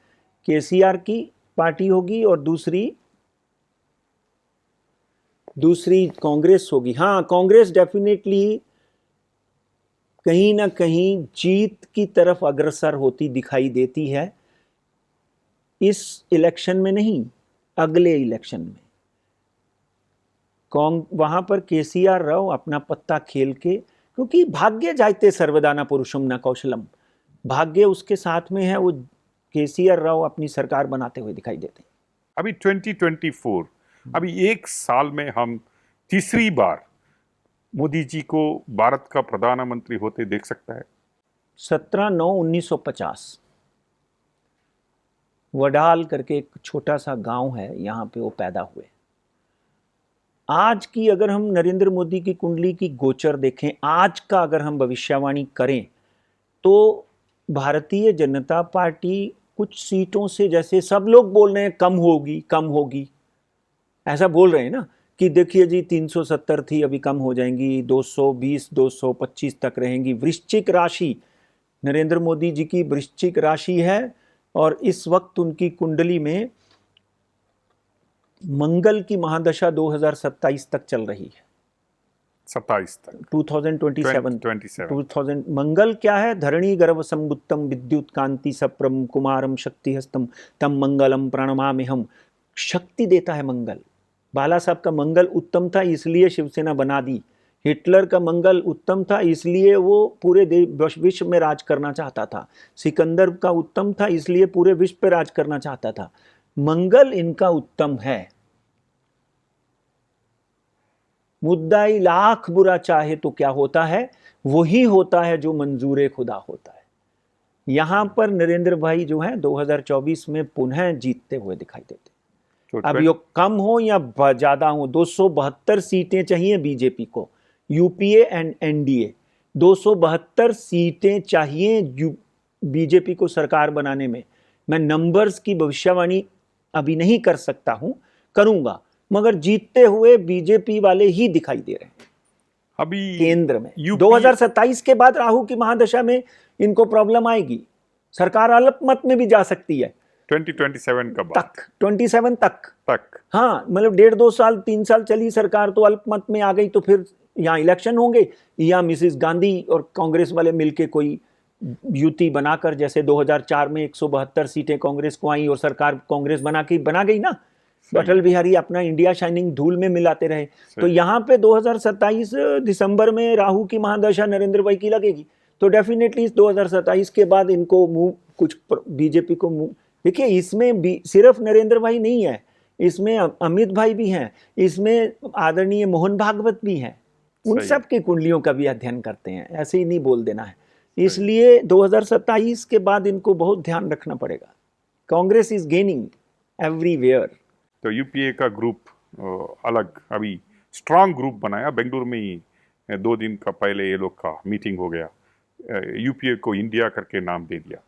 S2: केसीआर की पार्टी होगी और दूसरी कांग्रेस होगी। हाँ, कांग्रेस डेफिनेटली कहीं ना कहीं जीत की तरफ अग्रसर होती दिखाई देती है, इस इलेक्शन में नहीं, अगले इलेक्शन में। वहां पर केसीआर राव अपना पत्ता खेल के, क्योंकि भाग्य जायते सर्वदाना पुरुषम न कौशलम, भाग्य उसके साथ में है, वो केसीआर राव अपनी सरकार बनाते हुए दिखाई देते हैं।
S1: अभी 2024, अभी 1 साल में हम तीसरी बार मोदी जी को भारत का प्रधानमंत्री होते देख सकता है।
S2: 17/9/1950 वडाल करके एक छोटा सा गांव है, यहाँ पे वो पैदा हुए। आज की अगर हम नरेंद्र मोदी की कुंडली की गोचर देखें, आज का अगर हम भविष्यवाणी करें, तो भारतीय जनता पार्टी कुछ सीटों से, जैसे सब लोग बोल रहे हैं कम होगी कम होगी, ऐसा बोल रहे हैं ना कि देखिए जी 370 थी अभी कम हो जाएंगी, 220 225 तक रहेंगी। वृश्चिक राशि, नरेंद्र मोदी जी की वृश्चिक राशि है और इस वक्त उनकी कुंडली में मंगल की महादशा 2027 तक चल रही है।
S1: 27 तक
S2: 2027
S1: 27
S2: 2000। मंगल क्या है? धरणी गर्भ संगुत्तम विद्युत कांति सप्रम कुमारम शक्ति हस्तम तम मंगलम प्रणमामि हम। शक्ति देता है मंगल। बाला साहब का मंगल उत्तम था इसलिए शिवसेना बना दी। हिटलर का मंगल उत्तम था इसलिए वो पूरे विश्व में राज करना चाहता था। सिकंदर का उत्तम था इसलिए पूरे विश्व पे राज करना चाहता था। मंगल इनका उत्तम है। मुद्दाई लाख बुरा चाहे तो क्या होता है? वही होता है जो मंजूर खुदा होता है। यहां पर नरेंद्र भाई जो है 2024 में पुनः जीतते हुए दिखाई देते।
S1: तो
S2: अब ये कम हो या ज्यादा हो, 272 सीटें चाहिए बीजेपी को, यूपीए एंड एनडीए 272 सीटें चाहिए बीजेपी को सरकार बनाने में। मैं नंबर्स की भविष्यवाणी अभी नहीं कर सकता हूं, करूंगा, मगर जीतते हुए बीजेपी वाले ही दिखाई दे रहे हैं
S1: अभी
S2: केंद्र में। 2027 के बाद राहु की महादशा में इनको प्रॉब्लम आएगी। सरकार अल्पमत में भी जा सकती है
S1: 2027 का बाद
S2: तक, 27 तक।
S1: तक
S2: हाँ, मतलब 1.5-2 साल 3 साल चली सरकार तो अल्पमत में आ गई, तो फिर यहाँ इलेक्शन होंगे या मिसेस गांधी और कांग्रेस वाले मिलके कोई युति बनाकर, जैसे 2004 में 172 सीटें कांग्रेस को आई और सरकार कांग्रेस बना गई ना। अटल बिहारी अपना इंडिया शाइनिंग धूल में मिलाते रहे। तो यहाँ पे 2027 दिसंबर में राहु की महादशा नरेंद्र भाई की लगेगी, तो डेफिनेटली इस 2027 के बाद इनको मूव, कुछ बीजेपी को मूव। देखिए इसमें भी सिर्फ नरेंद्र भाई नहीं है, इसमें अमित भाई भी हैं, इसमें आदरणीय मोहन भागवत भी हैं। उन सब की कुंडलियों का भी अध्ययन करते हैं, ऐसे ही नहीं बोल देना है। इसलिए 2027 के बाद इनको बहुत ध्यान रखना पड़ेगा। Congress is gaining everywhere.
S1: तो यूपीए का ग्रुप अलग अभी स्ट्रांग ग्रुप बनाया। बेंगलुरु में ही 2 दिन का पहले ये लोग का मीटिंग हो गया, यूपीए को इंडिया करके नाम दे दिया।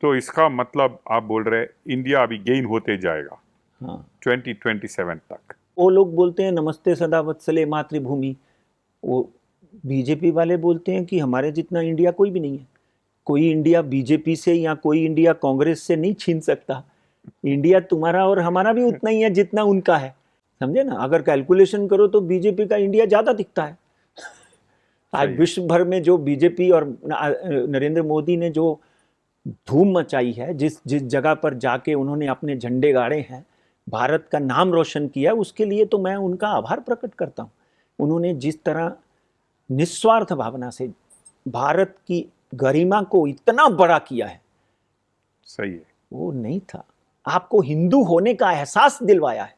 S1: तो इसका मतलब आप बोल रहे हैं इंडिया अभी गेन होते जाएगा। हाँ, 2027 तक।
S2: वो लोग बोलते हैं नमस्ते सदा वत्सले मातृभूमि, वो बीजेपी वाले बोलते हैं कि हमारे जितना इंडिया कोई भी नहीं है। कोई इंडिया बीजेपी से या कोई इंडिया कांग्रेस से नहीं छीन सकता। इंडिया तुम्हारा और हमारा भी उतना ही है जितना उनका है, समझे ना। अगर कैलकुलेशन करो तो बीजेपी का इंडिया ज्यादा दिखता है। आज विश्व भर में जो बीजेपी और नरेंद्र मोदी ने जो धूम मचाई है, जिस जगह पर जाके उन्होंने अपने झंडे गाड़े हैं, भारत का नाम रोशन किया, उसके लिए तो मैं उनका आभार प्रकट करता हूँ। उन्होंने जिस तरह निस्वार्थ भावना से भारत की गरिमा को इतना बड़ा किया है,
S1: सही है,
S2: वो नहीं था। आपको हिंदू होने का एहसास दिलवाया है।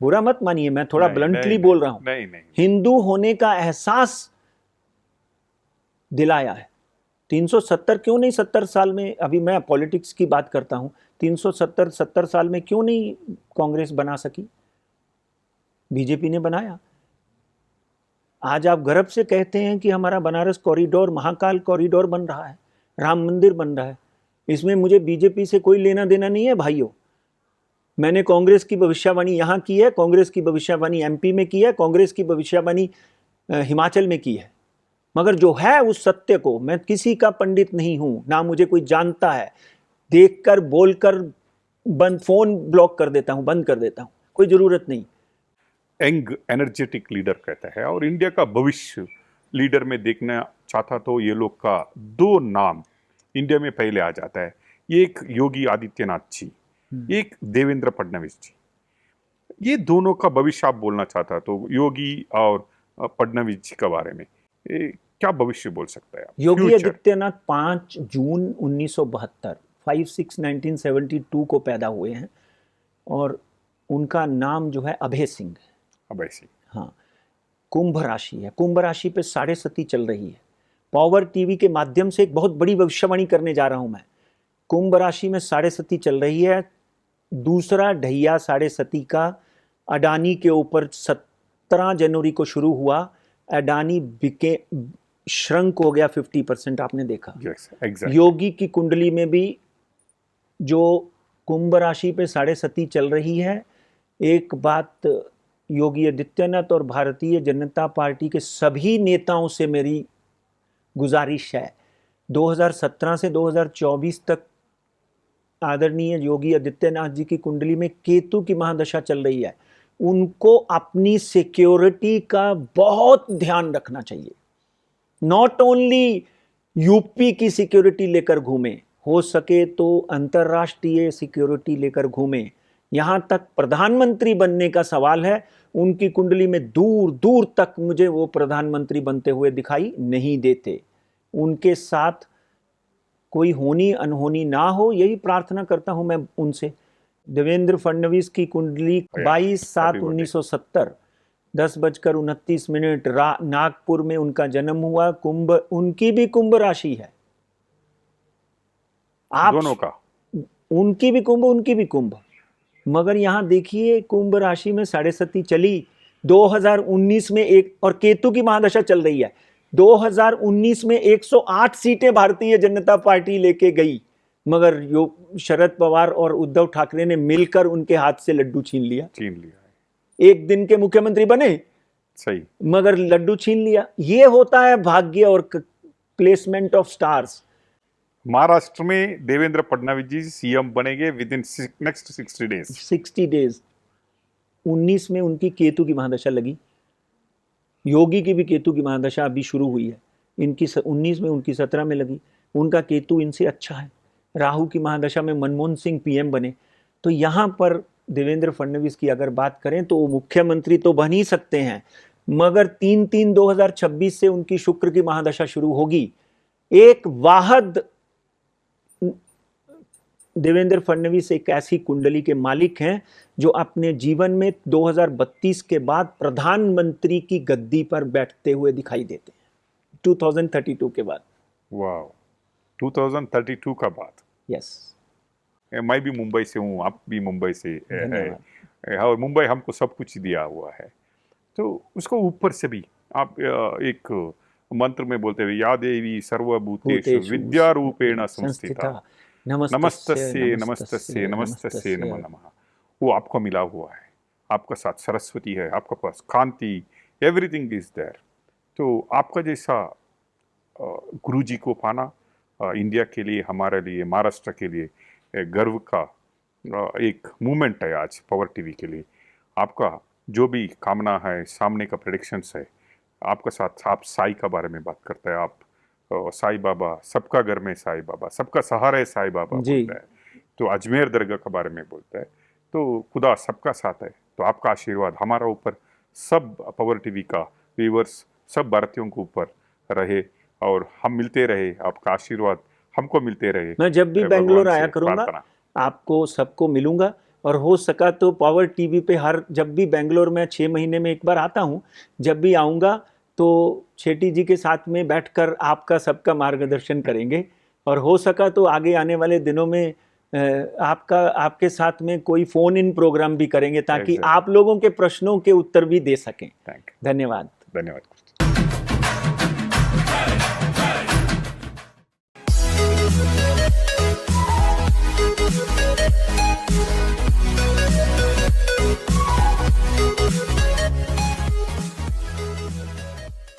S2: बुरा मत मानिए, मैं थोड़ा ब्लंटली बोल रहा हूं।
S1: नहीं।
S2: हिंदू होने का एहसास दिलाया है। 370 क्यों नहीं 70 साल में, अभी मैं पॉलिटिक्स की बात करता हूं, 370 साल में क्यों नहीं कांग्रेस बना सकी? बीजेपी ने बनाया। आज आप गर्व से कहते हैं कि हमारा बनारस कॉरिडोर, महाकाल कॉरिडोर बन रहा है, राम मंदिर बन रहा है। इसमें मुझे बीजेपी से कोई लेना देना नहीं है भाइयों। मैंने कांग्रेस की भविष्यवाणी यहाँ की है, कांग्रेस की भविष्यवाणी एमपी में की है, कांग्रेस की भविष्यवाणी हिमाचल में की है। मगर जो है उस सत्य को, मैं किसी का पंडित नहीं हूं, ना मुझे कोई जानता है, देखकर बोलकर बंद, फोन ब्लॉक कर देता हूं, बंद कर देता हूं, कोई जरूरत नहीं।
S1: यंग एनर्जेटिक लीडर कहता है, और इंडिया का भविष्य लीडर में देखना चाहता तो ये लोग का 2 नाम इंडिया में पहले आ जाता है। एक योगी आदित्यनाथ जी, एक देवेंद्र फडणवीस जी। ये दोनों का भविष्य आप बोलना चाहता तो योगी और फडणवीस जी के बारे में क्या भविष्य बोल सकता है?
S2: योगी आदित्यनाथ 5 जून 1972 5/6/1972 को पैदा हुए हैं और उनका नाम जो है अभय सिंह है।
S1: अभय सिंह,
S2: हाँ। कुंभ राशि है, कुंभ राशि पे 7.5 चल रही है। पावर टीवी के माध्यम से एक बहुत बड़ी भविष्यवाणी करने जा रहा हूं मैं। कुंभ राशि में 7.5 चल रही है। दूसरा ढैया 7.5 का अडानी के ऊपर 17 जनवरी को शुरू हुआ, अडानी बिके श्रंक हो गया 50%, आपने देखा।
S1: Yes exact.
S2: योगी की कुंडली में भी जो कुंभ राशि पे 7.5 चल रही है, एक बात योगी आदित्यनाथ और भारतीय जनता पार्टी के सभी नेताओं से मेरी गुजारिश है, 2017 से 2024 तक आदरणीय योगी आदित्यनाथ जी की कुंडली में केतु की महादशा चल रही है, उनको अपनी सिक्योरिटी का बहुत ध्यान रखना चाहिए। नॉट ओनली यूपी की सिक्योरिटी लेकर घूमे, हो सके तो अंतर्राष्ट्रीय सिक्योरिटी लेकर घूमे। यहां तक प्रधानमंत्री बनने का सवाल है, उनकी कुंडली में दूर दूर तक मुझे वो प्रधानमंत्री बनते हुए दिखाई नहीं देते। उनके साथ कोई होनी अनहोनी ना हो, यही प्रार्थना करता हूं मैं उनसे। देवेंद्र फडणवीस की कुंडली 22/7/1970 10:29 नागपुर में उनका जन्म हुआ। कुंभ, उनकी भी कुंभ राशि है। आप
S1: दोनों का,
S2: उनकी भी कुंभ, उनकी भी कुंभ, मगर यहां देखिए कुंभ राशि में 7.5 चली 2019 में एक, और केतु की महादशा चल रही है। 2019 में 108 सीटें भारतीय जनता पार्टी लेके गई, मगर शरद पवार और उद्धव ठाकरे ने मिलकर उनके हाथ से लड्डू छीन लिया।
S1: है।
S2: एक दिन के मुख्यमंत्री बने,
S1: सही,
S2: मगर लड्डू छीन लिया। ये होता है भाग्य और प्लेसमेंट ऑफ स्टार्स।
S1: महाराष्ट्र में देवेंद्र फडणवीस जी सीएम बनेंगे within next 60 days.
S2: 60 days. 19 में उनकी केतु की महादशा लगी, योगी की भी केतु की महादशा अभी शुरू हुई है। इनकी 19 में, उनकी 17 में लगी। उनका केतु इनसे अच्छा है। राहु की महादशा में मनमोहन सिंह पीएम बने। तो यहाँ पर देवेंद्र फडणवीस की अगर बात करें तो वो मुख्यमंत्री तो बन ही सकते हैं, मगर 3/3/2026 से उनकी शुक्र की महादशा शुरू होगी। एक वाहद देवेंद्र फडणवीस एक ऐसी कुंडली के मालिक हैं जो अपने जीवन में 2032 के बाद प्रधानमंत्री की गद्दी पर बैठते हुए दिखाई देते हैं, 2032 के बाद।
S1: वाह, 2032 का बाद।
S2: यस।
S1: मैं भी मुंबई से हूँ, आप भी मुंबई से है,
S2: धन्यवाद।
S1: और मुंबई हमको सब कुछ दिया हुआ है, तो उसको ऊपर से भी आप एक मंत्र में बोलते हुए, या देवी सर्वभूतेषु विद्यारूपेण संस्थिता नमस्तस्ये नमस्तस्ये नमस्तस्ये नमो नमः। वो आपको मिला हुआ है, आपका साथ सरस्वती है, आपके पास कांति, एवरीथिंग इज देयर। तो आपका जैसा गुरुजी को पाना इंडिया के लिए, हमारे लिए, महाराष्ट्र के लिए गर्व का एक मूवमेंट है आज पावर टीवी के लिए। आपका जो भी कामना है, सामने का प्रेडिक्शंस है, आपका साथ, आप साई का बारे में बात करते हैं, आप साई बाबा, सबका घर में साई बाबा, सबका सहारा है साई बाबा बोलता है, तो अजमेर दरगाह के बारे में बोलता है, तो खुदा सबका साथ है। तो आपका आशीर्वाद हमारा ऊपर, सब पावर टीवी का व्यूअर्स, सब भारतीयों के ऊपर रहे, और हम मिलते रहे, आपका आशीर्वाद हमको मिलते रहे।
S2: मैं जब भी बेंगलोर आया करूंगा, आपको सबको मिलूंगा, और हो सका तो पावर टीवी पे जब भी बेंगलोर में 6 महीने में एक बार आता हूं, जब भी आऊंगा तो शेट्टी जी के साथ में बैठकर आपका सबका मार्गदर्शन करेंगे। और हो सका तो आगे आने वाले दिनों में आपके साथ में कोई फोन इन प्रोग्राम भी करेंगे, ताकि आप लोगों के प्रश्नों के उत्तर भी दे सकें। धन्यवाद।
S1: धन्यवाद।